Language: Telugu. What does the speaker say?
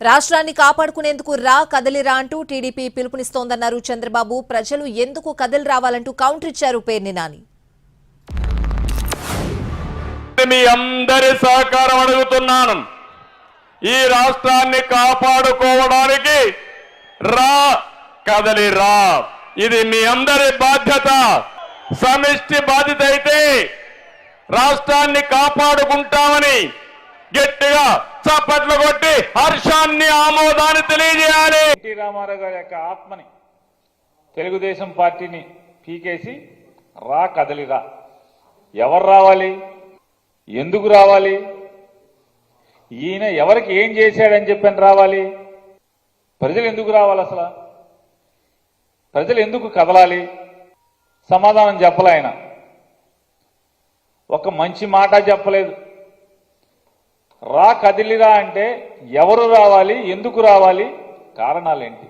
రాష్ట్రాన్ని కాపాడుకునేందుకు రా కదలిరా అంటూ టీడీపీ పిలుపునిస్తోందన్నారు చంద్రబాబు. ప్రజలు ఎందుకు కదలి రావాలంటూ కౌంటర్ ఇచ్చారు పేర్ని నాని. మీ అందరి సహకారం అడుగుతున్నాను. ఈ రాష్ట్రాన్ని కాపాడుకోవడానికి రా కదలిరా, ఇది మీ అందరి బాధ్యత, సమిష్టి బాధ్యత. అయితే రాష్ట్రాన్ని కాపాడుకుంటామని గట్టిగా చప్పట్లు కొట్టి హర్షాన్ని ఆమోదాన్ని తెలియజేయాలి. ఎన్టీ రామారావు గారి యొక్క ఆత్మని తెలుగుదేశం పార్టీని పీకేసి రా కదలిరా. ఎవరు రావాలి, ఎందుకు రావాలి, ఈయన ఎవరికి ఏం చేశాడని చెప్పని రావాలి, ప్రజలు ఎందుకు రావాలి, అసలు ప్రజలు ఎందుకు కదలాలి, సమాధానం చెప్పలే ఆయన. ఒక మంచి మాట చెప్పలేదు. రా కదిలిరా అంటే ఎవరు రావాలి, ఎందుకు రావాలి, కారణాలేంటి?